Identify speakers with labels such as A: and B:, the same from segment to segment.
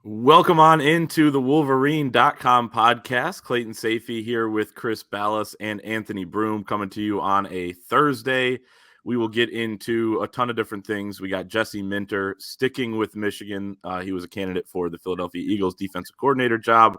A: Welcome on into the Wolverine.com podcast. Clayton Sayfie here with Chris Balas and Anthony Broome coming to you on a Thursday. We will get into a ton of different things. We got Jesse Minter sticking with Michigan. He was a candidate for the Philadelphia Eagles defensive coordinator job.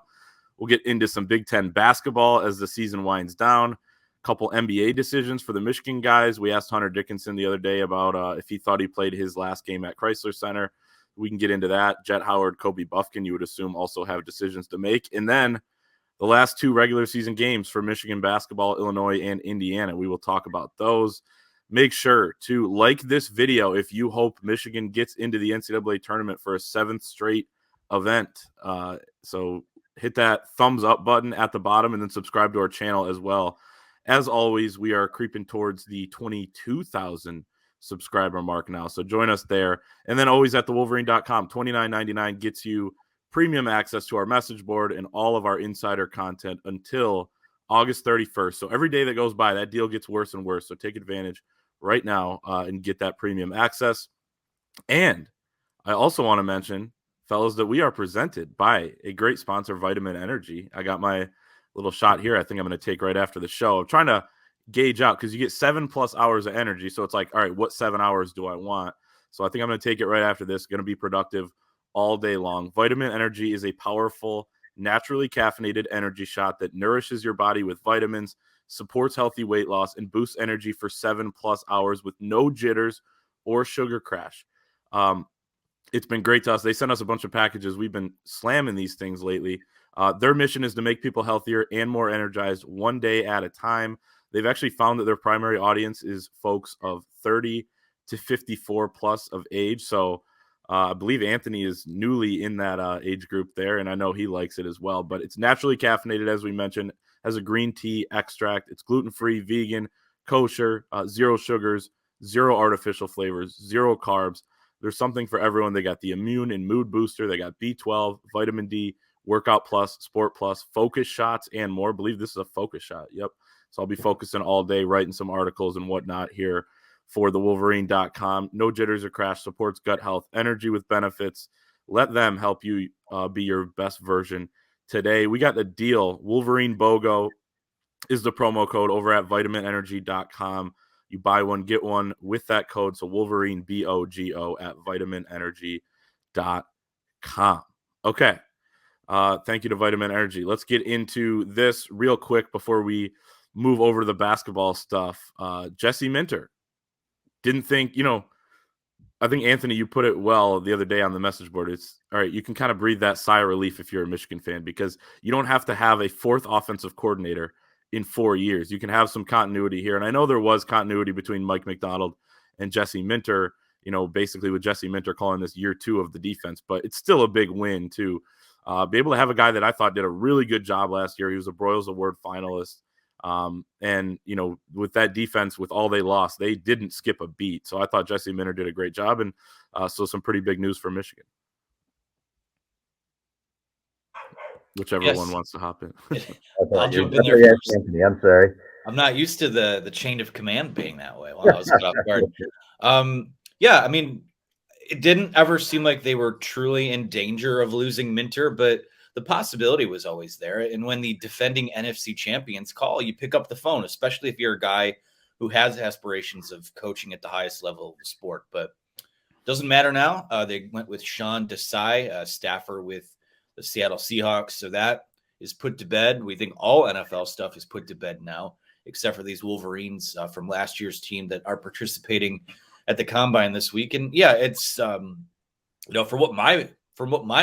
A: We'll get into some Big Ten basketball as the season winds down. A couple NBA decisions for the Michigan guys. We asked Hunter Dickinson the other day about if he thought he played his last game at Crisler Center. We can get into that. Jet Howard, Kobe Bufkin, you would assume, also have decisions to make. And then the last two regular season games for Michigan basketball, Illinois and Indiana. We will talk about those. Make sure to like this video if you hope Michigan gets into the NCAA tournament for a seventh straight event. So hit that thumbs up button at the bottom and then subscribe to our channel as well. As always, we are creeping towards the 22,000 subscriber mark now. So join us there. And then always at thewolverine.com, $29.99 gets you premium access to our message board and all of our insider content until August 31st. So every day that goes by, that deal gets worse and worse. So take advantage right now and get that premium access. And I also want to mention, fellas, that we are presented by a great sponsor, Vitamin Energy. I got my little shot here I think I'm going to take right after the show. I'm trying to gauge out because you get 7+ hours of energy. So it's like, all right, what 7 hours do I want? So I think I'm going to take it right after this. Going to be productive all day long. Vitamin Energy is a powerful, naturally caffeinated energy shot that nourishes your body with vitamins, supports healthy weight loss, and boosts energy for 7+ hours with no jitters or sugar crash. It's been great to us. They sent us a bunch of packages. We've been slamming these things lately. Their mission is to make people healthier and more energized one day at a time. They've actually found that their primary audience is folks of 30 to 54 plus of age. So I believe Anthony is newly in that age group there, and I know he likes it as well. But it's naturally caffeinated, as we mentioned, has a green tea extract. It's gluten-free, vegan, kosher, zero sugars, zero artificial flavors, zero carbs. There's something for everyone. They got the immune and mood booster. They got B12, vitamin D, workout plus, sport plus, focus shots, and more. I believe this is a focus shot. Yep. So I'll be focusing all day, writing some articles and whatnot here for the Wolverine.com. No jitters or crash, supports gut health, energy with benefits. Let them help you be your best version today. We got the deal. Wolverine BOGO is the promo code over at vitaminenergy.com. You buy one, get one with that code. So Wolverine BOGO at vitaminenergy.com. Okay. Thank you to Vitamin Energy. Let's get into this real quick before we move over to the basketball stuff. Jesse Minter didn't think, I think, Anthony, you put it well the other day on the message board. It's all right. You can kind of breathe that sigh of relief if you're a Michigan fan, because you don't have to have a fourth offensive coordinator in 4 years. You can have some continuity here. And I know there was continuity between Mike McDonald and Jesse Minter, basically with Jesse Minter calling this year 2 of the defense, but it's still a big win to be able to have a guy that I thought did a really good job last year. He was a Broyles Award finalist. And with that defense, with all they lost, they didn't skip a beat. So I thought Jesse Minter did a great job. And so some pretty big news for Michigan. Whichever one wants to hop in.
B: I'll jump in there first. Anthony, I'm sorry.
C: I'm not used to the chain of command being that way. Well, I was caught off guard. I mean, it didn't ever seem like they were truly in danger of losing Minter, but the possibility was always there. And when the defending NFC champions call, you pick up the phone, especially if you're a guy who has aspirations of coaching at the highest level of the sport. But it doesn't matter now. They went with Sean Desai, staffer with the Seattle Seahawks. So that is put to bed. We think all NFL stuff is put to bed now, except for these Wolverines from last year's team that are participating at the combine this week. And yeah, it's for what my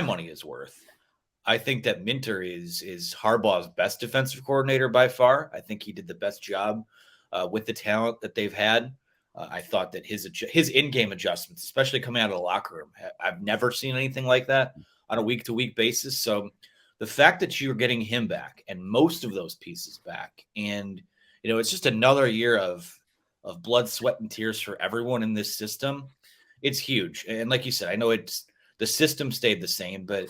C: money is worth, I think that Minter is Harbaugh's best defensive coordinator by far. I think he did the best job with the talent that they've had. I thought that his in-game adjustments, especially coming out of the locker room, I've never seen anything like that on a week-to-week basis. So the fact that you're getting him back and most of those pieces back, and it's just another year of blood, sweat, and tears for everyone in this system. It's huge. And like you said, I know the system stayed the same, but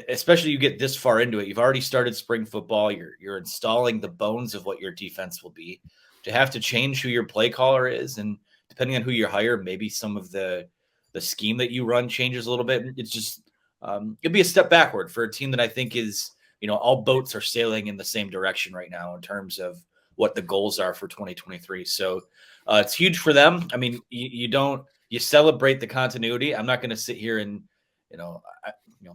C: especially you get this far into it, you've already started spring football. You're installing the bones of what your defense will be. To have to change who your play caller is, and depending on who you hire, maybe some of the scheme that you run changes a little bit. It's just it'd be a step backward for a team that I think is, all boats are sailing in the same direction right now in terms of what the goals are for 2023. So it's huge for them. I mean, you celebrate the continuity. I'm not going to sit here and,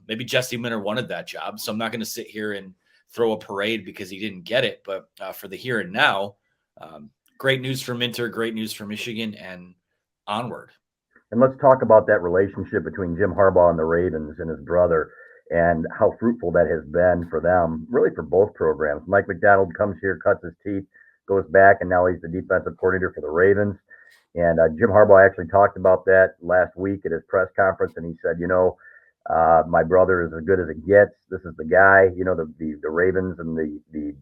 C: maybe Jesse Minter wanted that job. So I'm not going to sit here and throw a parade because he didn't get it. But for the here and now, great news for Minter, great news for Michigan, and onward.
B: And let's talk about that relationship between Jim Harbaugh and the Ravens and his brother and how fruitful that has been for them, really for both programs. Mike McDonald comes here, cuts his teeth, goes back, and now he's the defensive coordinator for the Ravens. And Jim Harbaugh actually talked about that last week at his press conference, and he said, my brother is as good as it gets. This is the guy. The Ravens and the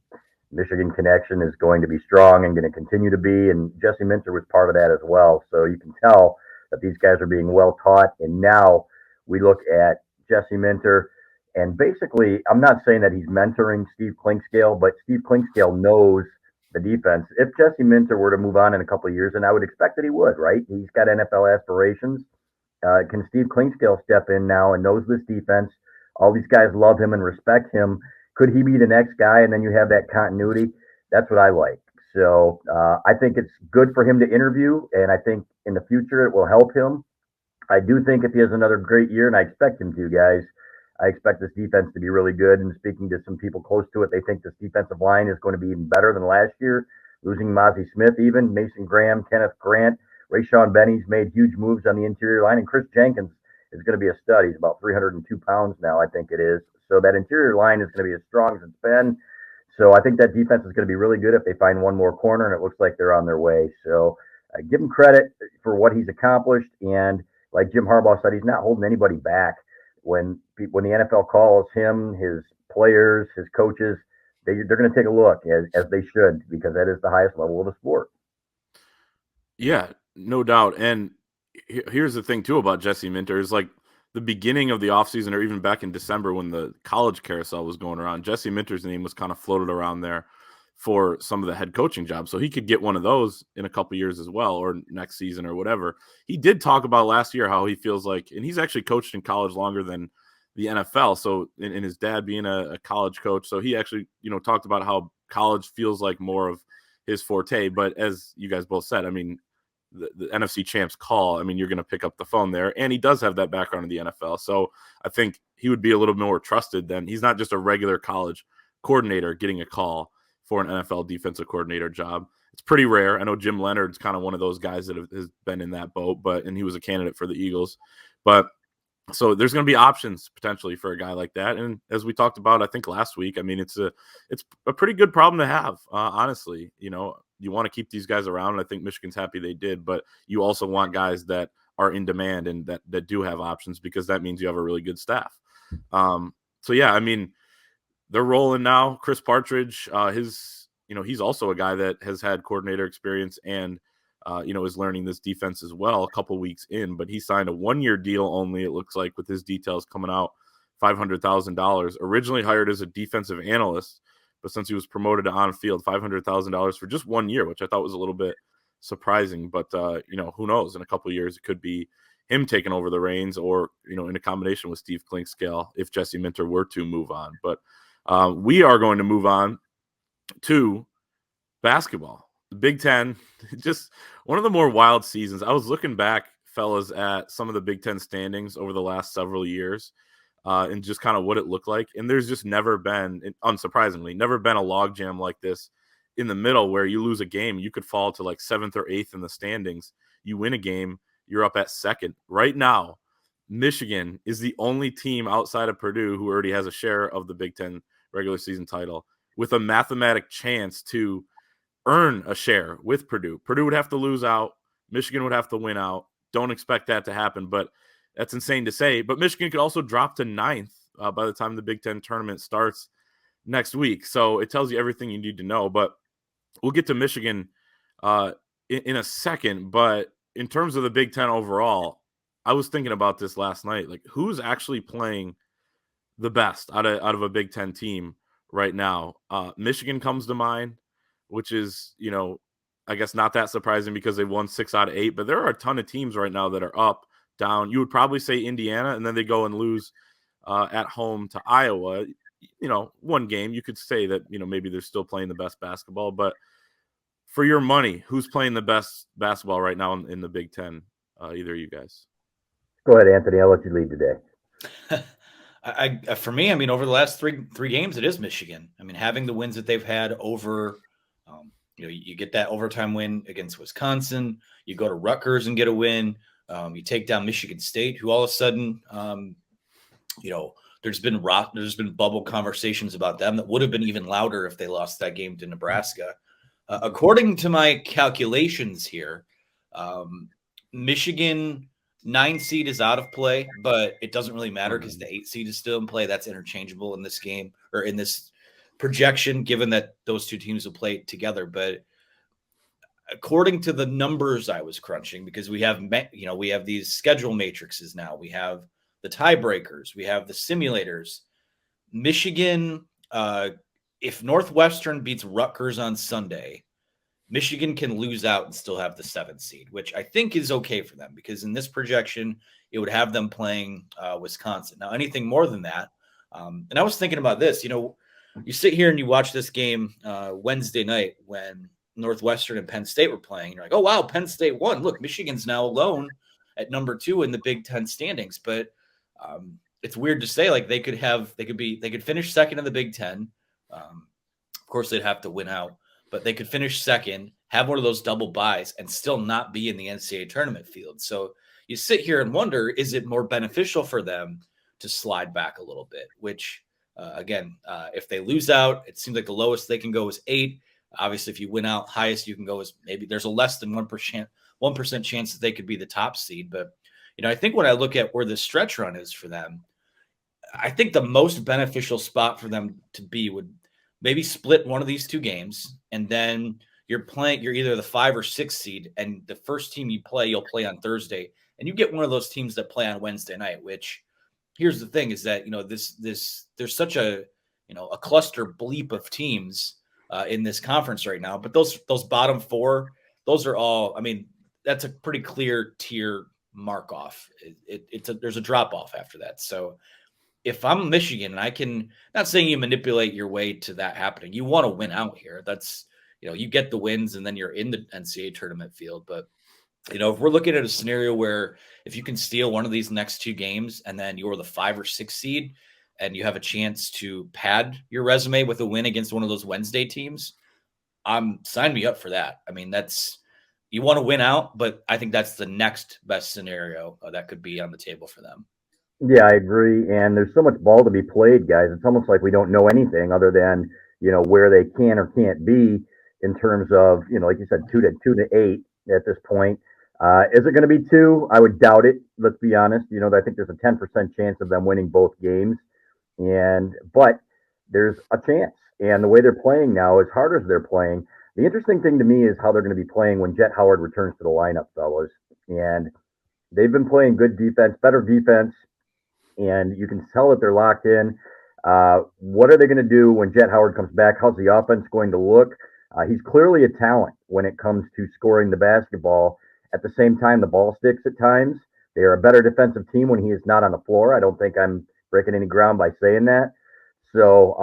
B: Michigan connection is going to be strong and going to continue to be. And Jesse Minter was part of that as well. So you can tell that these guys are being well taught. And now we look at Jesse Minter, and basically, I'm not saying that he's mentoring Steve Clinkscale, but Steve Clinkscale knows the defense. If Jesse Minter were to move on in a couple of years, and I would expect that he would, right? He's got NFL aspirations. Can Steve Clinkscale step in now and knows this defense? All these guys love him and respect him. Could he be the next guy? And then you have that continuity. That's what I like. So I think it's good for him to interview, and I think in the future it will help him. I do think if he has another great year, and I expect him to, guys, I expect this defense to be really good. And speaking to some people close to it, they think this defensive line is going to be even better than last year. Losing Mozzie Smith, even Mason Graham, Kenneth Grant, Rayshawn Benny's made huge moves on the interior line, and Chris Jenkins is going to be a stud. He's about 302 pounds now, I think it is. So that interior line is going to be as strong as it's been. So I think that defense is going to be really good if they find one more corner, and it looks like they're on their way. So give him credit for what he's accomplished. And like Jim Harbaugh said, he's not holding anybody back. When the NFL calls him, his players, his coaches, they're going to take a look, as they should, because that is the highest level of the sport.
A: Yeah, no doubt. And here's the thing, too, about Jesse Minter is like the beginning of the offseason, or even back in December when the college carousel was going around, Jesse Minter's name was kind of floated around there for some of the head coaching jobs. So he could get one of those in a couple years as well, or next season or whatever. He did talk about last year how he feels like, and he's actually coached in college longer than the NFL. So, and his dad being a college coach. So he actually, talked about how college feels like more of his forte. But as you guys both said, I mean, the NFC champs call, I mean, you're going to pick up the phone there. And he does have that background in the NFL. So I think he would be a little more trusted than, he's not just a regular college coordinator getting a call for an NFL defensive coordinator job. It's pretty rare. I know Jim Leonard's kind of one of those guys that has been in that boat, and he was a candidate for the Eagles. But so there's going to be options potentially for a guy like that. And as we talked about, I think last week, I mean, it's a pretty good problem to have, honestly. You want to keep these guys around, and I think Michigan's happy they did, but you also want guys that are in demand and that do have options, because that means you have a really good staff. So yeah, I mean, they're rolling now. Chris Partridge, he's also a guy that has had coordinator experience and, is learning this defense as well a couple weeks in, but he signed a 1-year deal only, it looks like, with his details coming out, $500,000. Originally hired as a defensive analyst, but since he was promoted to on-field, $500,000 for just 1 year, which I thought was a little bit surprising. But, who knows? In a couple of years, it could be him taking over the reins, or, in a combination with Steve Clinkscale if Jesse Minter were to move on. But we are going to move on to basketball. The Big Ten, just one of the more wild seasons. I was looking back, fellas, at some of the Big Ten standings over the last several years, and just kind of what it looked like. And there's just never been, unsurprisingly, never been a logjam like this in the middle where you lose a game, you could fall to like 7th or 8th in the standings. You win a game, you're up at 2nd. Right now, Michigan is the only team outside of Purdue who already has a share of the Big Ten regular season title with a mathematic chance to earn a share with Purdue. Purdue would have to lose out. Michigan would have to win out. Don't expect that to happen, but that's insane to say. But Michigan could also drop to 9th by the time the Big Ten tournament starts next week. So it tells you everything you need to know. But we'll get to Michigan in a second. But in terms of the Big Ten overall, I was thinking about this last night. Like, who's actually playing the best out of a Big Ten team right now? Michigan comes to mind, which is, I guess not that surprising because they won 6 out of 8. But there are a ton of teams right now that are up, down. You would probably say Indiana, and then they go and lose at home to Iowa. One game, you could say that, maybe they're still playing the best basketball, but for your money, who's playing the best basketball right now in the Big Ten? Either of you guys.
B: Go ahead, Anthony. I'll let you lead today.
C: For me, over the last three games, it is Michigan. Having the wins that they've had over, you get that overtime win against Wisconsin. You go to Rutgers and get a win. You take down Michigan State, who all of a sudden, there's been bubble conversations about them that would have been even louder if they lost that game to Nebraska. According to my calculations here, Michigan 9 seed is out of play, but it doesn't really matter because the 8 seed is still in play. That's interchangeable in this game or in this projection, given that those two teams will play together. But according to the numbers I was crunching, because we have these schedule matrices now, we have the tiebreakers, we have the simulators. Michigan, if Northwestern beats Rutgers on Sunday, Michigan can lose out and still have the 7th seed, which I think is okay for them because in this projection, it would have them playing Wisconsin. Now, anything more than that, and I was thinking about this, you sit here and you watch this game Wednesday night when Northwestern and Penn State were playing. You're like, oh, wow, Penn State won. Look, Michigan's now alone at number 2 in the Big Ten standings. But it's weird to say, like they could finish second in the Big Ten. Of course, they'd have to win out. But they could finish second, have one of those double byes, and still not be in the NCAA tournament field. So you sit here and wonder, is it more beneficial for them to slide back a little bit? Which, again, if they lose out, it seems like the lowest they can go is 8. Obviously, if you win out, highest you can go is maybe there's a less than 1% chance that they could be the top seed. But, I think when I look at where the stretch run is for them, I think the most beneficial spot for them to be would maybe split one of these 2 games, and then you're either the 5 or 6 seed, and the first team you'll play on Thursday, and you get one of those teams that play on Wednesday night. Which, here's the thing: is that there's such a cluster bleep of teams in this conference right now, but those bottom 4, those are all. That's a pretty clear tier mark off. There's a drop off after that. So if I'm Michigan and I can, not saying you manipulate your way to that happening, you want to win out here. That's, you get the wins and then you're in the NCAA tournament field. But, if we're looking at a scenario where if you can steal one of these next 2 games and then you're the 5 or 6 seed and you have a chance to pad your resume with a win against one of those Wednesday teams, sign me up for that. You want to win out, but I think that's the next best scenario that could be on the table for them.
B: Yeah, I agree. And there's so much ball to be played, guys. It's almost like we don't know anything other than, where they can or can't be in terms of, like you said, 2 to 8 at this point. Is it going to be 2? I would doubt it. Let's be honest. I think there's a 10% chance of them winning both games. But there's a chance. And the way they're playing now, as hard as they're playing, the interesting thing to me is how they're going to be playing when Jet Howard returns to the lineup, fellas. And they've been playing good defense, better defense. And you can tell that they're locked in. What are they going to do when Jet Howard comes back? How's the offense going to look? He's clearly a talent when it comes to scoring the basketball. At the same time, the ball sticks at times. They are a better defensive team when he is not on the floor. I don't think I'm breaking any ground by saying that. So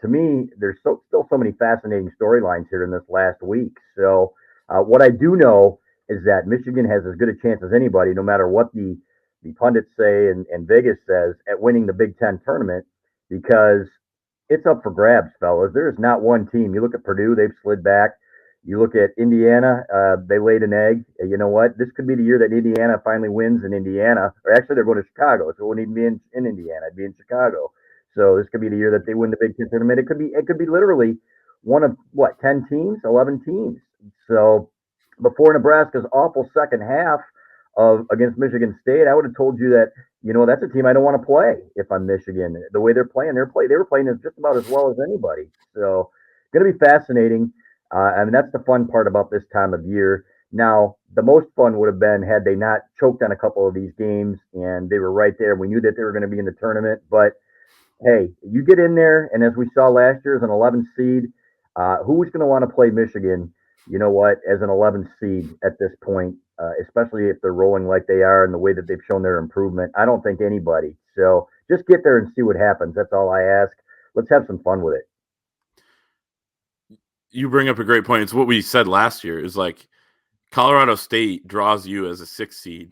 B: to me, there's still so many fascinating storylines here in this last week. So what I do know is that Michigan has as good a chance as anybody, no matter what the pundits say and Vegas says, at winning the Big Ten tournament, because it's up for grabs, fellas. There is not one team. You look at Purdue, they've slid back. You look at Indiana, they laid an egg. You know what? This could be the year that Indiana finally wins in Indiana. Or actually, they're going to Chicago, so it wouldn't even be in Indiana. It'd be in Chicago. So this could be the year that they win the Big Ten tournament. It could be literally one of, 10 teams, 11 teams. So before Nebraska's awful second half against Michigan State, I would have told you that, that's a team I don't want to play if I'm Michigan. The way they're playing, they were playing just about as well as anybody. So going to be fascinating. That's the fun part about this time of year. Now, the most fun would have been had they not choked on a couple of these games and they were right there. We knew that they were going to be in the tournament. But, hey, you get in there, and as we saw last year as an 11th seed, who's going to want to play Michigan, as an 11th seed at this point, especially if they're rolling like they are and the way that they've shown their improvement? I don't think anybody. So just get there and see what happens. That's all I ask. Let's have some fun with it.
A: You bring up a great point. It's what we said last year is like Colorado State draws you as a 6 seed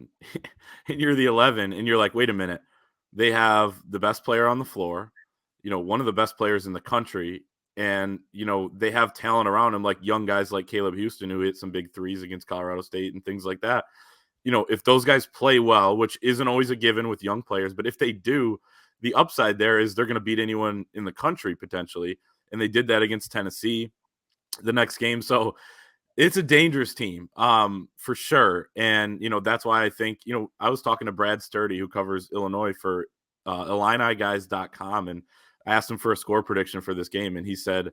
A: and you're the 11 and you're like, wait a minute. They have the best player on the floor, one of the best players in the country. And, they have talent around them, like young guys like Caleb Houston, who hit some big threes against Colorado State and things like that. If those guys play well, which isn't always a given with young players, but if they do, the upside there is they're going to beat anyone in the country potentially. And they did that against Tennessee the next game. So it's a dangerous team, for sure. And, that's why I think, I was talking to Brad Sturdy, who covers Illinois for IlliniGuys.com, and I asked him for a score prediction for this game. And he said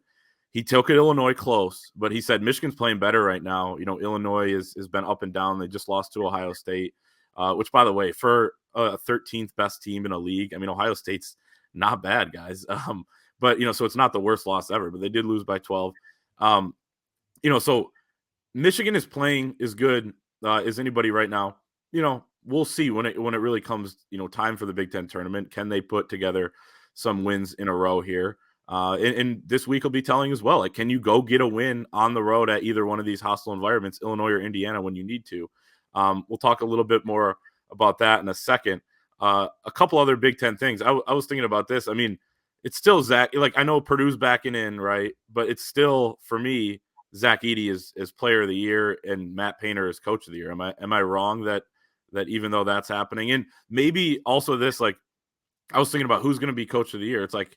A: he took it Illinois close, but he said Michigan's playing better right now. Illinois has been up and down. They just lost to Ohio State, which, by the way, for a 13th best team in a league, Ohio State's not bad, guys. But, so it's not the worst loss ever, but they did lose by 12. So Michigan is playing as good as anybody right now. We'll see when it really comes, time for the Big Ten tournament. Can they put together some wins in a row here? And this week will be telling as well. Like, can you go get a win on the road at either one of these hostile environments, Illinois or Indiana, when you need to? We'll talk a little bit more about that in a second. A couple other Big Ten things. I was thinking about this. It's still Zach. Like, I know Purdue's backing in, right? But it's still, for me, Zach Edey is player of the year and Matt Painter is coach of the year. Am I wrong that even though that's happening? And maybe also this, like, I was thinking about who's going to be coach of the year. It's like,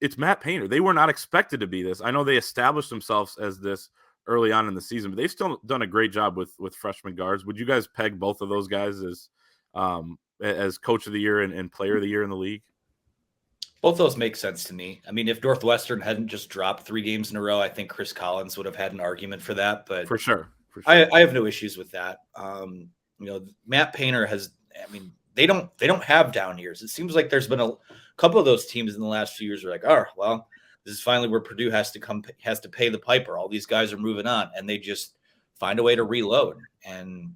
A: it's Matt Painter. They were not expected to be this. I know they established themselves as this early on in the season, but they've still done a great job with freshman guards. Would you guys peg both of those guys as coach of the year and player of the year in the league?
C: Both of those make sense to me. If Northwestern hadn't just dropped 3 games in a row, I think Chris Collins would have had an argument for that. But
A: for sure.
C: I have no issues with that. Matt Painter has. They don't have down years. It seems like there's been a couple of those teams in the last few years are like, oh, well, this is finally where Purdue has to pay the piper. All these guys are moving on, and they just find a way to reload. And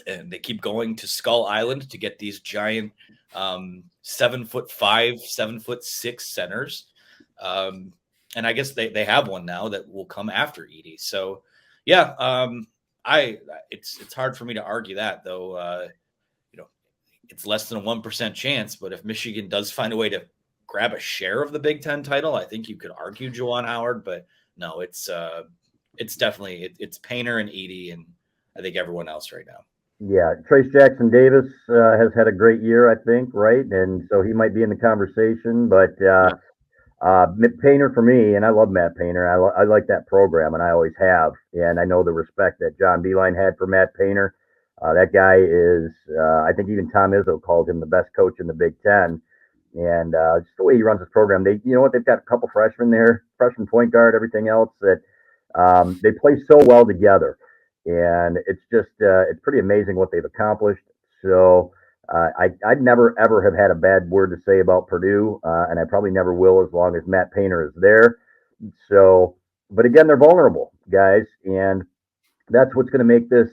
C: they keep going to Skull Island to get these giant 7'5", 7'6" centers. And I guess they have one now that will come after Edey. So yeah, it's hard for me to argue that, though. It's less than a 1% chance, but if Michigan does find a way to grab a share of the Big Ten title, I think you could argue Juwan Howard, but no, it's definitely it's Painter and Edey, and I think everyone else right now.
B: Yeah, Trace Jackson Davis has had a great year, I think, right? And so he might be in the conversation, but Painter for me, and I love Matt Painter. I like that program, and I always have, and I know the respect that John Beilein had for Matt Painter. That guy is, I think even Tom Izzo called him the best coach in the Big Ten. And just the way he runs his program, they've got a couple freshmen there, freshman point guard, everything else that they play so well together. And it's just, it's pretty amazing what they've accomplished. So I'd never, ever have had a bad word to say about Purdue, and I probably never will as long as Matt Painter is there. So, but again, they're vulnerable, guys. And that's what's going to make this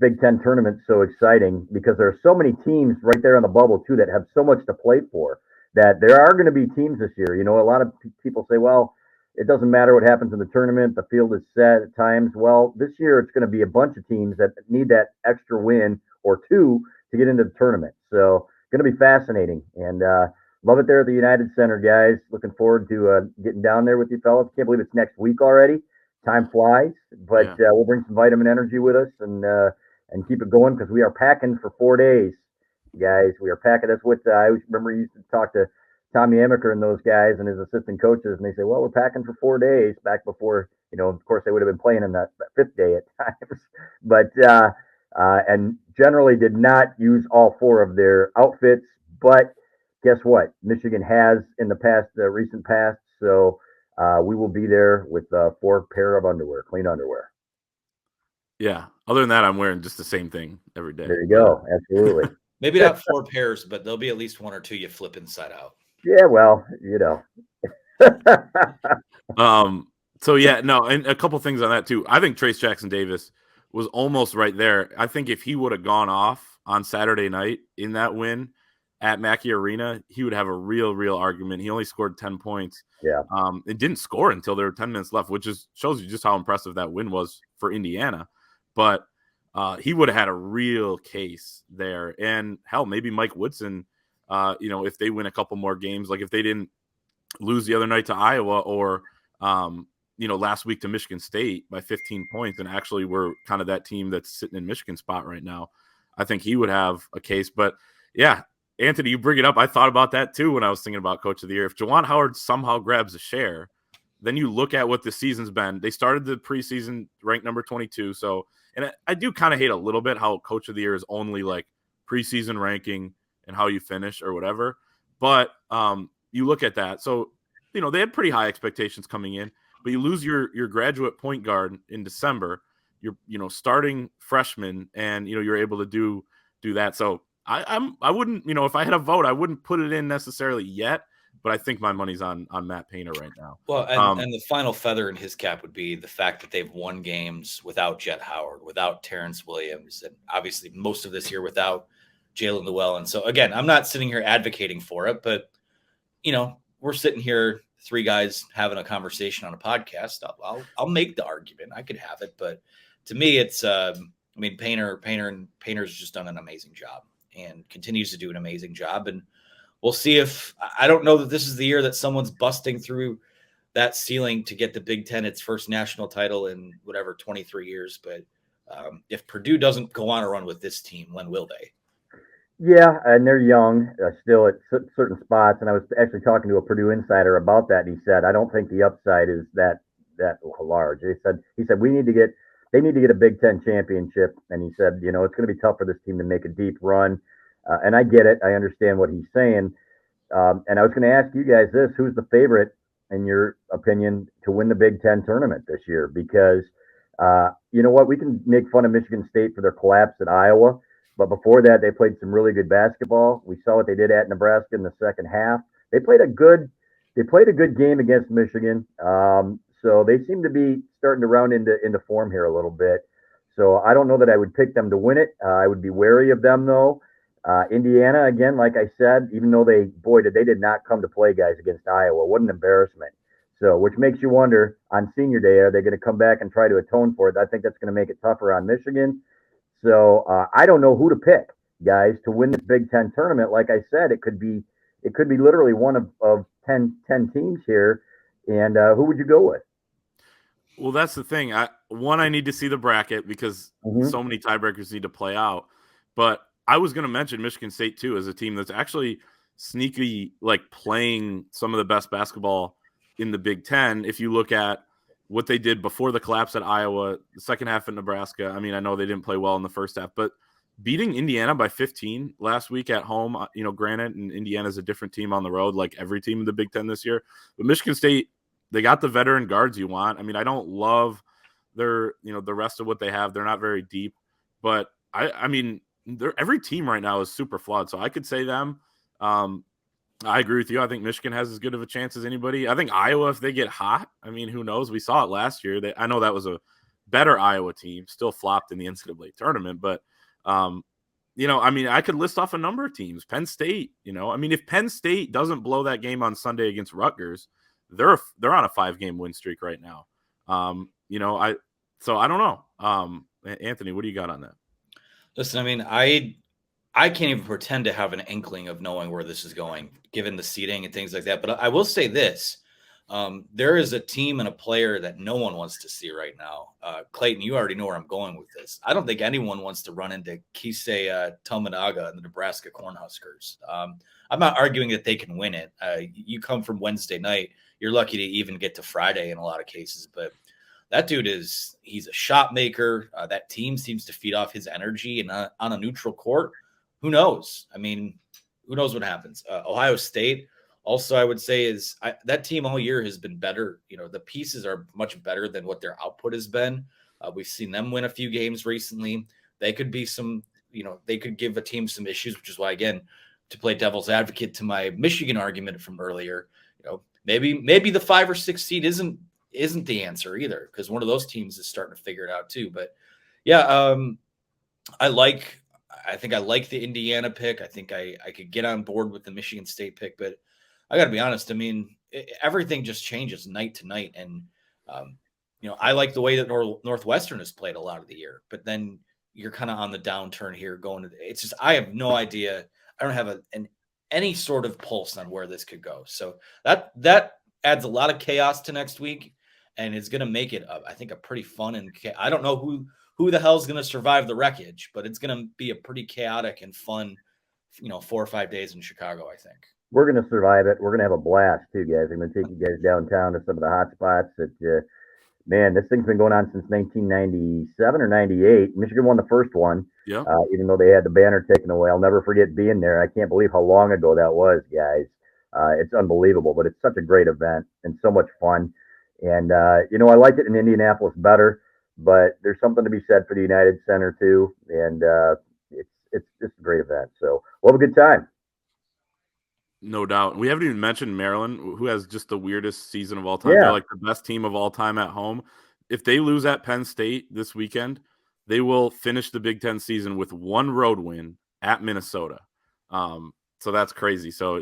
B: Big Ten tournament so exciting, because there are so many teams right there on the bubble too that have so much to play for, that there are going to be teams this year. A lot of people say, well, it doesn't matter what happens in the tournament. The field is set at times. Well, this year it's going to be a bunch of teams that need that extra win or two to get into the tournament. So going to be fascinating, and love it there at the United Center, guys. Looking forward to getting down there with you fellas. Can't believe it's next week already. Time flies, but we'll bring some vitamin energy with us and keep it going, because we are packing for 4 days, guys. We are packing. That's what I remember. Used to talk to Tommy Emiker and those guys and his assistant coaches, and they say, "Well, we're packing for 4 days." Back before, of course, they would have been playing in that 5th day at times, but and generally did not use all 4 of their outfits. But guess what? Michigan has in the past, recent past, so. We will be there with 4 pair of underwear, clean underwear.
A: Yeah. Other than that, I'm wearing just the same thing every day.
B: There you go. Absolutely.
C: Maybe not 4 pairs, but there'll be at least 1 or 2 you flip inside out.
B: Yeah, well,
A: So yeah, no, and a couple things on that too. I think Trace Jackson Davis was almost right there. I think if he would have gone off on Saturday night in that win, at Mackey Arena, he would have a real argument. He only scored 10 points.
B: Yeah.
A: It didn't score until there were 10 minutes left, which shows you just how impressive that win was for Indiana. But he would have had a real case there. And hell, maybe Mike Woodson, if they win a couple more games, like if they didn't lose the other night to Iowa or, last week to Michigan State by 15 points and actually we're kind of that team that's sitting in Michigan's spot right now, I think he would have a case. But yeah, Anthony, you bring it up. I thought about that too when I was thinking about Coach of the Year. If Juwan Howard somehow grabs a share, then you look at what the season's been. They started the preseason ranked number 22. So, and I do kind of hate a little bit how Coach of the Year is only like preseason ranking and how you finish or whatever. But you look at that. So, they had pretty high expectations coming in, but you lose your graduate point guard in December, you're, starting freshman, and, you're able to do that. So I wouldn't, if I had a vote, I wouldn't put it in necessarily yet, but I think my money's on Matt Painter right now.
C: Well, and the final feather in his cap would be the fact that they've won games without Jet Howard, without Terrence Williams, and obviously most of this year without Jalen Llewellyn. So again, I'm not sitting here advocating for it, but we're sitting here, three guys having a conversation on a podcast. I'll make the argument. I could have it, but to me, it's Painter's just done an amazing job and continues to do an amazing job. And we'll see if I don't know that this is the year that someone's busting through that ceiling to get the Big Ten its first national title in 23 years. But if Purdue doesn't go on a run with this team, when will they?
B: Yeah, and they're young still at certain spots. And I was actually talking to a Purdue insider about that. And he said, I don't think the upside is that large. He said they need to get a Big Ten championship. And he said, it's going to be tough for this team to make a deep run. And I get it. I understand what he's saying. And I was going to ask you guys this: who's the favorite, in your opinion, to win the Big Ten tournament this year? Because you know what? We can make fun of Michigan State for their collapse at Iowa. But before that, they played some really good basketball. We saw what they did at Nebraska in the second half. They played a good game against Michigan. So they seem to be starting to round into form here a little bit. So I don't know that I would pick them to win it. I would be wary of them, though. Indiana, again, like I said, even though they did not come to play guys against Iowa. What an embarrassment. So, which makes you wonder, on senior day, are they going to come back and try to atone for it? I think that's going to make it tougher on Michigan. So I don't know who to pick, guys, to win this Big Ten tournament. Like I said, it could be literally one of 10 teams here. And who would you go with?
A: Well, that's the thing. I need to see the bracket because so many tiebreakers need to play out. But I was going to mention Michigan State, too, as a team that's actually sneaky, like playing some of the best basketball in the Big Ten. If you look at what they did before the collapse at Iowa, the second half at Nebraska. I mean, I know they didn't play well in the first half, but beating Indiana by 15 last week at home, granted, and Indiana's a different team on the road, like every team in the Big Ten this year. But Michigan State, they got the veteran guards you want. I mean, I don't love their, the rest of what they have. They're not very deep, but I mean, every team right now is super flawed. So I could say them. I agree with you. I think Michigan has as good of a chance as anybody. I think Iowa, if they get hot, I mean, who knows? We saw it last year. I know that was a better Iowa team, still flopped in the NCAA tournament. But, I mean, I could list off a number of teams. Penn State, I mean, if Penn State doesn't blow that game on Sunday against Rutgers, they're on a 5-game win streak right now. So I don't know. Anthony, what do you got on that?
C: Listen, I mean, I can't even pretend to have an inkling of knowing where this is going, given the seating and things like that. But I will say this. There is a team and a player that no one wants to see right now. Clayton, you already know where I'm going with this. I don't think anyone wants to run into Keisei Tominaga and the Nebraska Cornhuskers. I'm not arguing that they can win it. You come from Wednesday night. You're lucky to even get to Friday in a lot of cases. But that dude he's a shot maker. That team seems to feed off his energy. And on a neutral court, who knows? I mean, who knows what happens? Ohio State, also, I would say, that team all year has been better. The pieces are much better than what their output has been. We've seen them win a few games recently. They could be they could give a team some issues, which is why, again, to play devil's advocate to my Michigan argument from earlier, maybe the 5 or 6 seed isn't the answer either, because one of those teams is starting to figure it out too. But yeah, I think I like the Indiana pick. I think I could get on board with the Michigan State pick, but I got to be honest. I mean, everything just changes night to night, and I like the way that Northwestern has played a lot of the year, but then you're kind of on the downturn here. It's just I have no idea. I don't have any sort of pulse on where this could go. So that adds a lot of chaos to next week, and it's going to make it, I think, a pretty fun and I don't know who the hell's going to survive the wreckage, but it's going to be a pretty chaotic and fun, 4 or 5 days in Chicago, I think.
B: We're going to survive it. We're going to have a blast too, guys. I'm going to take you guys downtown to some of the hot spots that, man, this thing's been going on since 1997 or 98. Michigan won the first one, even though they had the banner taken away. I'll never forget being there. I can't believe how long ago that was, guys. It's unbelievable, but it's such a great event and so much fun. And, I liked it in Indianapolis better, but there's something to be said for the United Center too. And it's just a great event. So we'll have a good time.
A: No doubt. We haven't even mentioned Maryland, who has just the weirdest season of all time.
B: Yeah.
A: They're like the best team of all time at home. If they lose at Penn State this weekend, they will finish the Big Ten season with one road win at Minnesota. So that's crazy. So,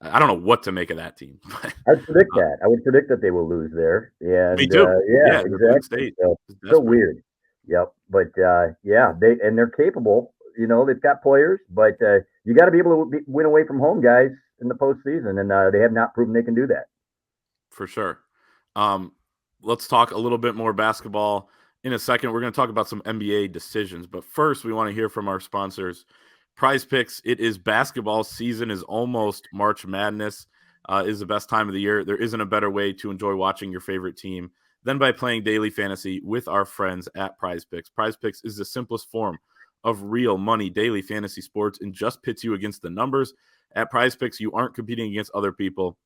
A: I don't know what to make of that team.
B: I'd predict that. I would predict that they will lose there. And,
A: me too.
B: Yeah, exactly.
A: State.
B: So weird. Yep. But they're capable. They've got players, but you got to be able to win away from home, guys, in the postseason, and they have not proven they can do that.
A: For sure. Let's talk a little bit more basketball in a second. We're going to talk about some NBA decisions, but first we want to hear from our sponsors. PrizePicks. It is basketball season. Is almost March Madness. Is the best time of the year. There isn't a better way to enjoy watching your favorite team than by playing daily fantasy with our friends at PrizePicks. PrizePicks is the simplest form of real money daily fantasy sports and just pits you against the numbers. At PrizePicks, you aren't competing against other people.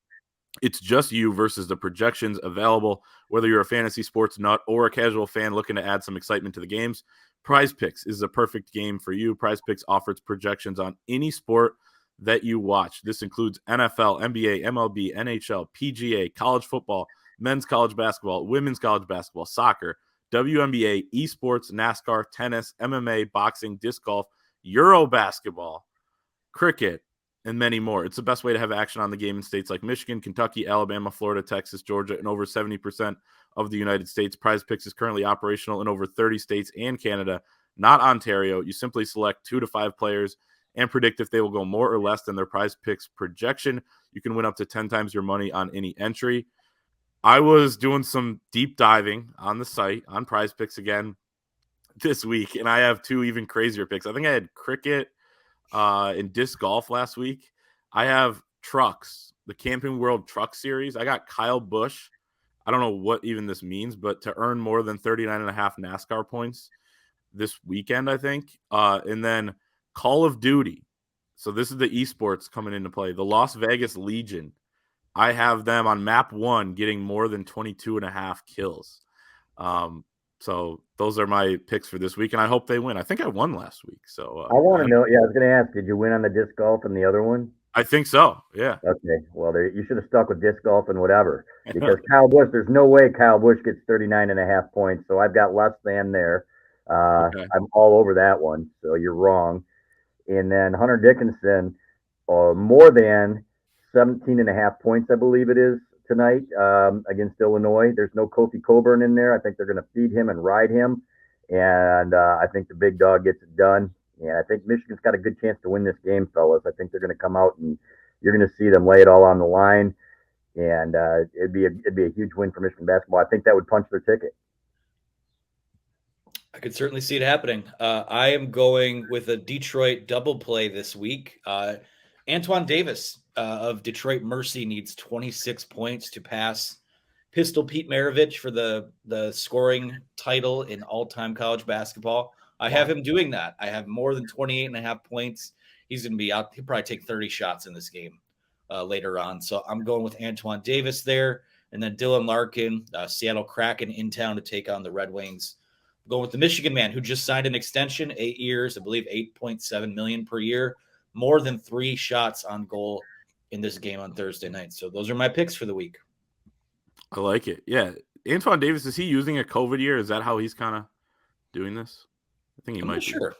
A: It's just you versus the projections available. Whether you're a fantasy sports nut or a casual fan looking to add some excitement to the games, PrizePicks is the perfect game for you. PrizePicks offers projections on any sport that you watch. This includes NFL, NBA, MLB, NHL, PGA, college football, men's college basketball, women's college basketball, soccer, WNBA, esports, NASCAR, tennis, MMA, boxing, disc golf, Euro basketball, cricket, and many more. It's the best way to have action on the game in states like Michigan, Kentucky, Alabama, Florida, Texas, Georgia, and over 70% of the United States. PrizePicks is currently operational in over 30 states and Canada, not Ontario. You simply select 2 to 5 players and predict if they will go more or less than their PrizePicks projection. You can win up to 10 times your money on any entry. I was doing some deep diving on the site on PrizePicks again this week, and I have 2 even crazier picks. I think I had cricket in disc golf last week. I have trucks, the Camping World Truck Series. I got Kyle Busch. I don't know what even this means, but to earn more than 39.5 NASCAR points this weekend, I think. And then Call of Duty. So this is the esports coming into play. The Las Vegas Legion. I have them on map 1 getting more than 22.5 kills. So those are my picks for this week, and I hope they win. I think I won last week. So
B: I want to know. Yeah, I was going to ask, did you win on the disc golf and the other one?
A: I think so. Yeah.
B: Okay. Well, you should have stuck with disc golf and whatever, because Kyle Busch. There's no way Kyle Busch gets 39.5 points. So I've got less than there. Okay. I'm all over that one. So you're wrong. And then Hunter Dickinson, more than 17.5 points, I believe it is tonight against Illinois. There's no Kofi Coburn in there. I think they're going to feed him and ride him, and I think the big dog gets it done. And I think Michigan's got a good chance to win this game, fellas. I think they're going to come out and you're going to see them lay it all on the line, and it'd be a huge win for Michigan basketball. I think that would punch their ticket.
C: I could certainly see it happening. I am going with a Detroit double play this week. Antoine Davis of Detroit Mercy needs 26 points to pass Pistol Pete Maravich for the scoring title in all-time college basketball. I have him doing that. I have more than 28.5 points. He's going to be out. He'll probably take 30 shots in this game later on. So I'm going with Antoine Davis there. And then Dylan Larkin, Seattle Kraken in town to take on the Red Wings. I'm going with the Michigan man who just signed an extension, 8 years, I believe $8.7 million per year, more than 3 shots on goal in this game on Thursday night. So those are my picks for the week.
A: I like it. Yeah. Antoine Davis, is he using a COVID year? Is that how he's kind of doing this? I think he might be.
C: Sure.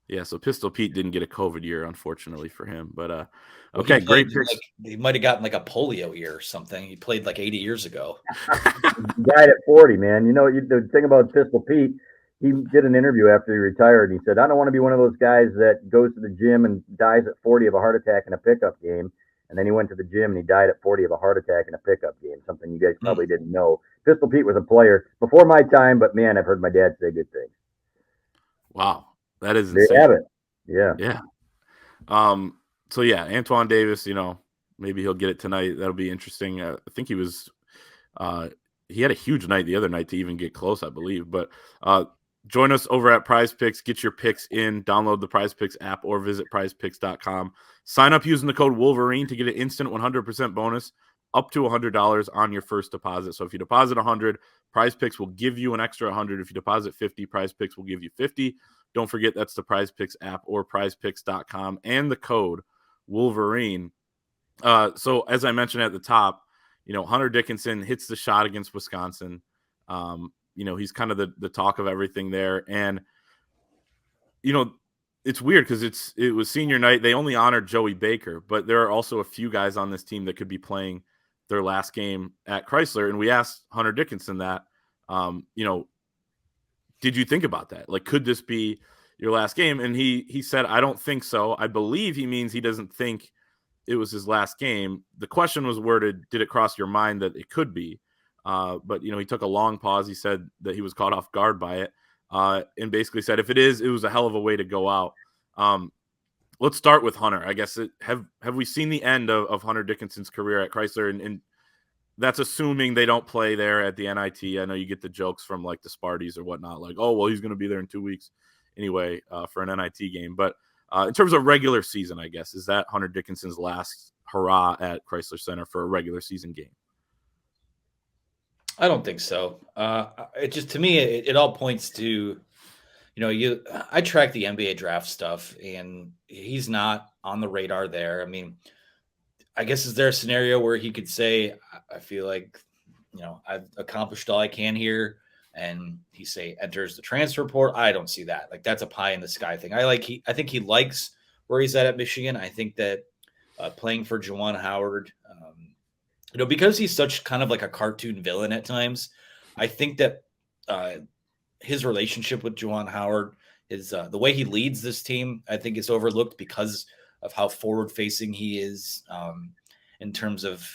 A: Yeah, so Pistol Pete didn't get a COVID year, unfortunately for him. But
C: Well,
A: okay, great picks.
C: He might have gotten like a polio year or something. He played like 80 years ago.
B: He died at 40, man. The thing about Pistol Pete, he did an interview after he retired, and he said, I don't want to be one of those guys that goes to the gym and dies at 40 of a heart attack in a pickup game. And then he went to the gym and he died at 40 of a heart attack in a pickup game, something you guys probably didn't know. Pistol Pete was a player before my time, but man, I've heard my dad say good things.
A: Wow, that is insane.
B: They have it. Yeah.
A: Yeah. So yeah, Antoine Davis, maybe he'll get it tonight. That'll be interesting. I think he had a huge night the other night to even get close, I believe. But join us over at PrizePicks. Get your picks in. Download the PrizePicks app or visit PrizePicks.com. Sign up using the code Wolverine to get an instant 100% bonus up to $100 on your first deposit. So if you deposit $100, PrizePicks will give you an extra $100. If you deposit $50, PrizePicks will give you $50. Don't forget that's the PrizePicks app or PrizePicks.com and the code Wolverine. So as I mentioned at the top, Hunter Dickinson hits the shot against Wisconsin. He's kind of the talk of everything there. And, it's weird because it was senior night. They only honored Joey Baker, but there are also a few guys on this team that could be playing their last game at Crisler. And we asked Hunter Dickinson that, did you think about that? Like, could this be your last game? And he said, I don't think so. I believe he means he doesn't think it was his last game. The question was worded, did it cross your mind that it could be? But, he took a long pause. He said that he was caught off guard by it and basically said, if it is, it was a hell of a way to go out. Let's start with Hunter. I guess have we seen the end of Hunter Dickinson's career at Crisler? And that's assuming they don't play there at the NIT. I know you get the jokes from like the Sparties or whatnot, like, oh, well, he's going to be there in 2 weeks anyway for an NIT game. But in terms of regular season, I guess, is that Hunter Dickinson's last hurrah at Crisler Center for a regular season game?
C: I don't think so. It just, to me, it all points to, I track the NBA draft stuff, and he's not on the radar there. I mean, I guess is there a scenario where he could say, I feel like, I've accomplished all I can here, and he say enters the transfer portal? I don't see that. Like, that's a pie in the sky thing. I think he likes where he's at Michigan. I think that playing for Juwan Howard, because he's such kind of like a cartoon villain at times, I think that his relationship with Juwan Howard is the way he leads this team, I think is overlooked because of how forward facing he is in terms of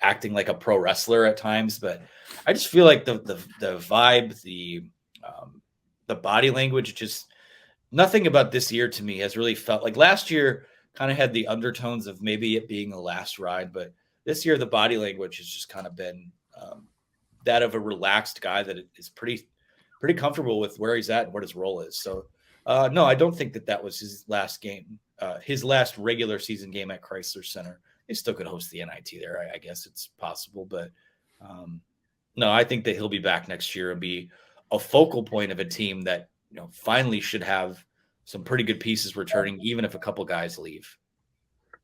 C: acting like a pro wrestler at times. But I just feel like the vibe, the body language, just nothing about this year to me has really felt like last year kind of had the undertones of maybe it being the last ride, but this year the body language has just kind of been that of a relaxed guy that is pretty comfortable with where he's at and what his role is. So no, I don't think that was his last game, his last regular season game at Crisler Center. They still could host the NIT there. I guess it's possible, but no, I think that he'll be back next year and be a focal point of a team that finally should have some pretty good pieces returning, even if a couple guys leave.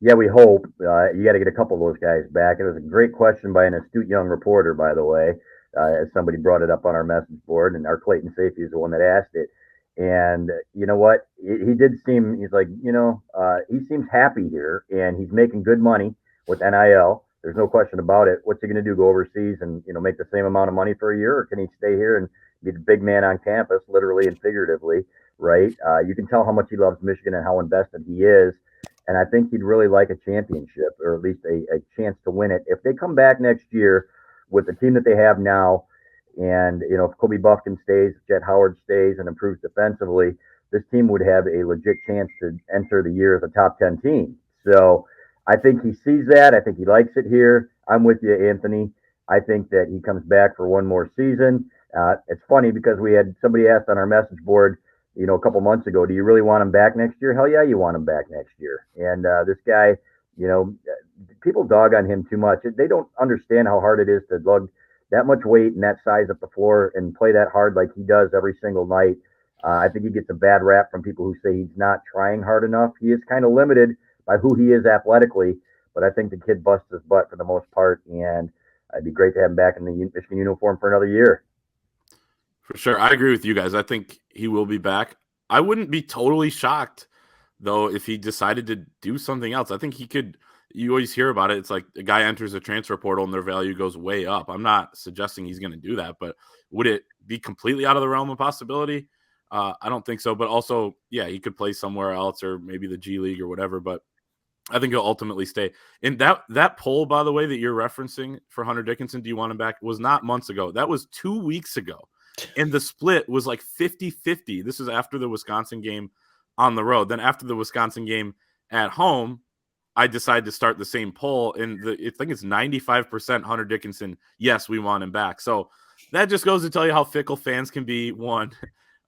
B: Yeah, we hope. You got to get a couple of those guys back. It was a great question by an astute young reporter, by the way, as somebody brought it up on our message board, and our Clayton Sayfie is the one that asked it. And you know what? He did seem, he's like, he seems happy here, and he's making good money with NIL. There's no question about it. What's he going to do? Go overseas and, make the same amount of money for a year? Or can he stay here and be the big man on campus, literally and figuratively, right? You can tell how much he loves Michigan and how invested he is. And I think he'd really like a championship, or at least a chance to win it. If they come back next year with the team that they have now, and, if Kobe Bufkin stays, if Jet Howard stays and improves defensively, this team would have a legit chance to enter the year as a top 10 team. So I think he sees that. I think he likes it here. I'm with you, Anthony. I think that he comes back for one more season. It's funny because we had somebody asked on our message board, a couple months ago, do you really want him back next year? Hell yeah, you want him back next year. And this guy, people dog on him too much. They don't understand how hard it is to lug that much weight and that size up the floor and play that hard like he does every single night. I think he gets a bad rap from people who say he's not trying hard enough. He is kind of limited by who he is athletically, but I think the kid busts his butt for the most part, and it'd be great to have him back in the Michigan uniform for another year.
A: For sure. I agree with you guys. I think he will be back. I wouldn't be totally shocked, though, if he decided to do something else. I think he could. You always hear about it. It's like a guy enters a transfer portal and their value goes way up. I'm not suggesting he's going to do that, but would it be completely out of the realm of possibility? I don't think so. But also, yeah, he could play somewhere else or maybe the G League or whatever. But I think he'll ultimately stay. And that poll, by the way, that you're referencing for Hunter Dickinson, do you want him back, was not months ago. That was 2 weeks ago. And the split was like 50-50. This is after the Wisconsin game on the road. Then after the Wisconsin game at home, I decided to start the same poll. And I think it's 95% Hunter Dickinson. Yes, we want him back. So that just goes to tell you how fickle fans can be, one.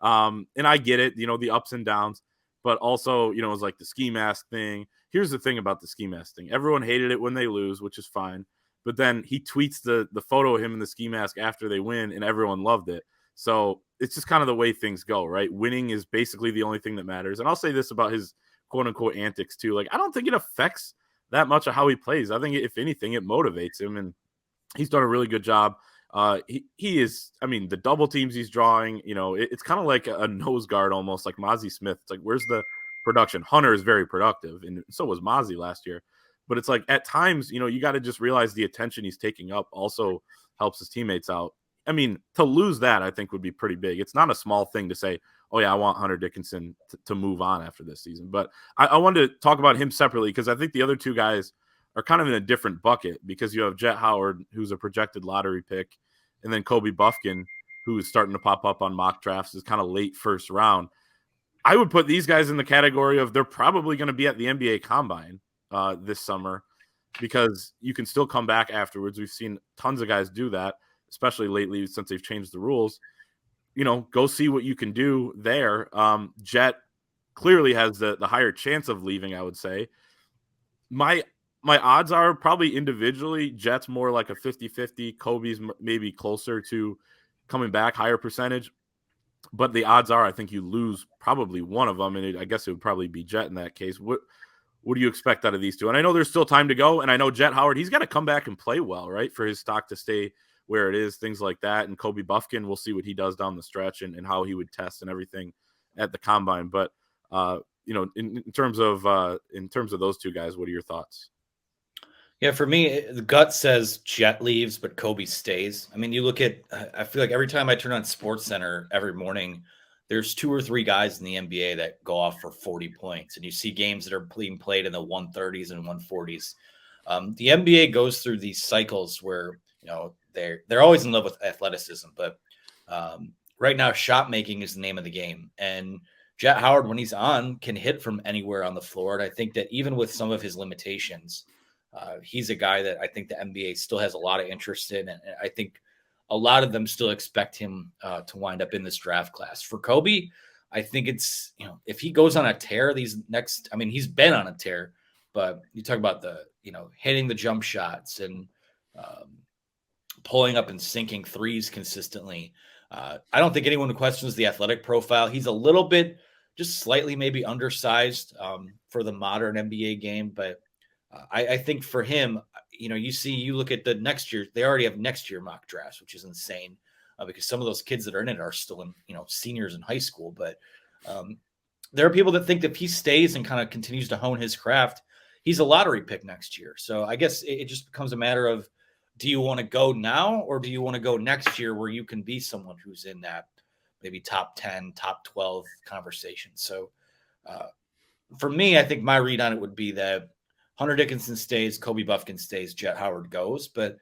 A: And I get it, the ups and downs. But also, it was like the ski mask thing. Here's the thing about the ski mask thing. Everyone hated it when they lose, which is fine. But then he tweets the photo of him in the ski mask after they win, and everyone loved it. So it's just kind of the way things go, right? Winning is basically the only thing that matters. And I'll say this about his quote-unquote antics, too. Like, I don't think it affects that much of how he plays. I think, if anything, it motivates him, and he's done a really good job. He is, the double teams he's drawing, it's kind of like a nose guard almost, like Mozzie Smith. It's like, where's the production? Hunter is very productive, and so was Mozzie last year. But it's like, at times, you got to just realize the attention he's taking up also helps his teammates out. To lose that, I think, would be pretty big. It's not a small thing to say, oh, yeah, I want Hunter Dickinson to move on after this season. But I wanted to talk about him separately because I think the other two guys are kind of in a different bucket because you have Jet Howard, who's a projected lottery pick, and then Kobe Bufkin, who is starting to pop up on mock drafts, is kind of late first round. I would put these guys in the category of they're probably going to be at the NBA Combine this summer because you can still come back afterwards. We've seen tons of guys do that, especially lately since they've changed the rules. Go see what you can do there. Jet clearly has the higher chance of leaving, I would say. My odds are probably individually, Jet's more like a 50-50. Kobe's maybe closer to coming back, higher percentage. But the odds are I think you lose probably one of them, and I guess it would probably be Jet in that case. What do you expect out of these two? And I know there's still time to go, and I know Jet Howard, he's got to come back and play well, right, for his stock to stay where it is, things like that. And Kobe Bufkin, we'll see what he does down the stretch and how he would test and everything at the Combine. But, in terms of those two guys, what are your thoughts?
C: Yeah, for me, the gut says Jet leaves, but Kobe stays. You look at, I feel like every time I turn on SportsCenter every morning, there's 2 or 3 guys in the NBA that go off for 40 points. And you see games that are being played in the 130s and 140s. The NBA goes through these cycles where, they're always in love with athleticism. But right now, shot making is the name of the game. And Jet Howard, when he's on, can hit from anywhere on the floor. And I think that even with some of his limitations, he's a guy that I think the NBA still has a lot of interest in. And I think a lot of them still expect him to wind up in this draft class. For Kobe, I think it's, if he goes on a tear he's been on a tear, but you talk about the, hitting the jump shots and pulling up and sinking threes consistently. I don't think anyone questions the athletic profile. He's a little bit, just slightly maybe undersized for the modern NBA game, but I think for him, you look at the next year, they already have next year mock drafts, which is insane because some of those kids that are in it are still in, seniors in high school. But there are people that think that if he stays and kind of continues to hone his craft, he's a lottery pick next year. So I guess it just becomes a matter of, do you want to go now or do you want to go next year where you can be someone who's in that maybe top 10, top 12 conversation? So for me, I think my read on it would be that Hunter Dickinson stays, Kobe Bufkin stays, Jet Howard goes, but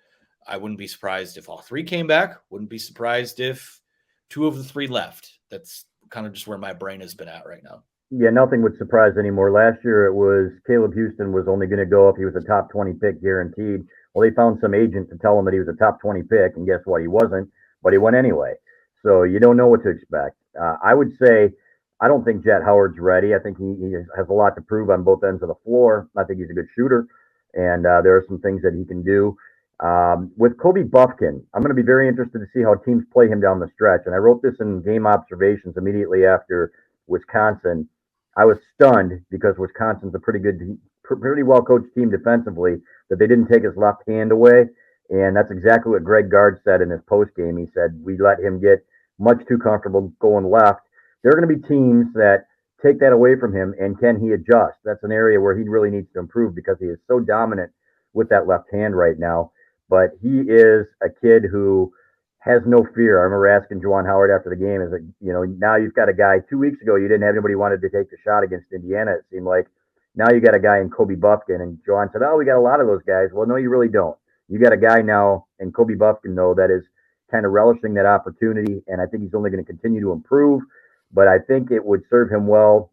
C: I wouldn't be surprised if all 3 came back. Wouldn't be surprised if 2 of the 3 left. That's kind of just where my brain has been at right now.
B: Yeah, nothing would surprise anymore. Last year it was Caleb Houston was only going to go if he was a top 20 pick guaranteed. Well, they found some agent to tell him that he was a top 20 pick, and guess what? He wasn't, but he went anyway. So you don't know what to expect. I would say I don't think Jet Howard's ready. I think he has a lot to prove on both ends of the floor. I think he's a good shooter, and there are some things that he can do. With Kobe Bufkin, I'm going to be very interested to see how teams play him down the stretch. And I wrote this in game observations immediately after Wisconsin. I was stunned because Wisconsin's a pretty well-coached team defensively that they didn't take his left hand away. And that's exactly what Greg Gard said in his post game. He said, we let him get much too comfortable going left. there are going to be teams that take that away from him, and can he adjust? That's an area where he really needs to improve because he is so dominant with that left hand right now. But he is a kid who has no fear. I remember asking Juwan Howard after the game, is that, now you've got a guy 2 weeks ago, you didn't have anybody who wanted to take the shot against Indiana, it seemed like. Now you got a guy in Kobe Bufkin, and Juwan said, oh, we got a lot of those guys. Well, no, you really don't. You got a guy now in Kobe Bufkin, though, that is kind of relishing that opportunity, and I think he's only going to continue to improve. But I think it would serve him well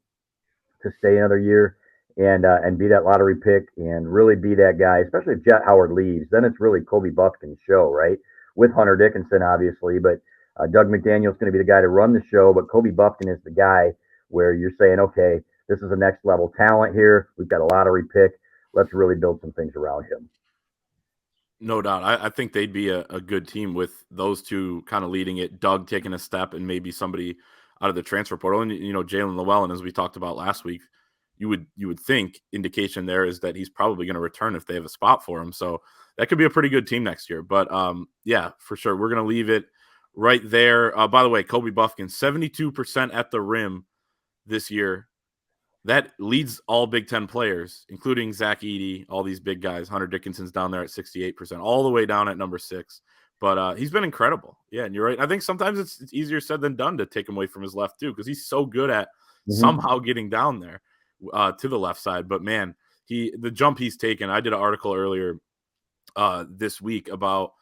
B: to stay another year and be that lottery pick and really be that guy, especially if Jet Howard leaves. Then it's really Kobe Bufkin's show, right? With Hunter Dickinson, obviously, but Doug McDaniel's going to be the guy to run the show, but Kobe Bufkin is the guy where you're saying, okay, this is a next level talent here. We've got a lottery pick. Let's really build some things around him.
A: No doubt. I think they'd be a good team with those two kind of leading it, Doug taking a step, and maybe somebody out of the transfer portal. And, Jalen Llewellyn, as we talked about last week, you would think indication there is that he's probably going to return if they have a spot for him. So that could be a pretty good team next year. But yeah, for sure. We're going to leave it right there. By the way, Kobe Bufkin, 72% at the rim this year. That leads all Big Ten players, including Zach Edey, all these big guys. Hunter Dickinson's down there at 68%, all the way down at number 6. But he's been incredible. Yeah, and you're right. I think sometimes it's easier said than done to take him away from his left, too, because he's so good at somehow getting down there to the left side. But, man, the jump he's taken, I did an article earlier this week about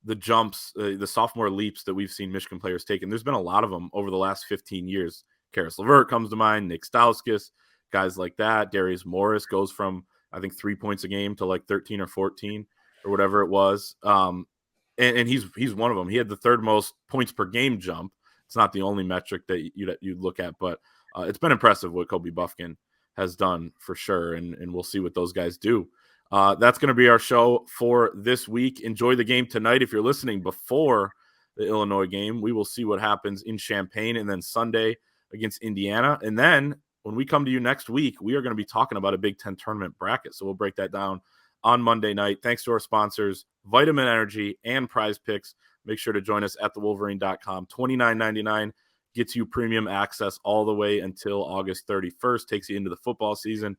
A: the jumps, the sophomore leaps that we've seen Michigan players take. And there's been a lot of them over the last 15 years. Karis LeVert comes to mind, Nick Stauskas, guys like that. Darius Morris goes from, I think, 3 points a game to like 13 or 14 or whatever it was. And he's one of them. He had the third most points per game jump. It's not the only metric that you look at, but it's been impressive what Kobe Bufkin has done for sure. And we'll see what those guys do. That's going to be our show for this week. Enjoy the game tonight. If you're listening before the Illinois game, we will see what happens in Champaign, and then Sunday against Indiana. And then when we come to you next week, we are going to be talking about a Big Ten tournament bracket. So we'll break that down on Monday night. Thanks to our sponsors, Vitamin Energy and PrizePicks. Make sure to join us at thewolverine.com. $29.99 gets you premium access all the way until August 31st. Takes you into the football season.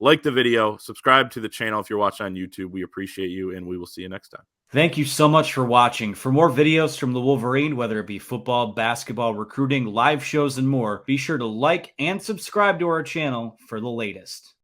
A: Like the video, subscribe to the channel if you're watching on YouTube. We appreciate you, and we will see you next time.
D: Thank you so much for watching. For more videos from the Wolverine, whether it be football, basketball, recruiting, live shows, and more, be sure to like and subscribe to our channel for the latest.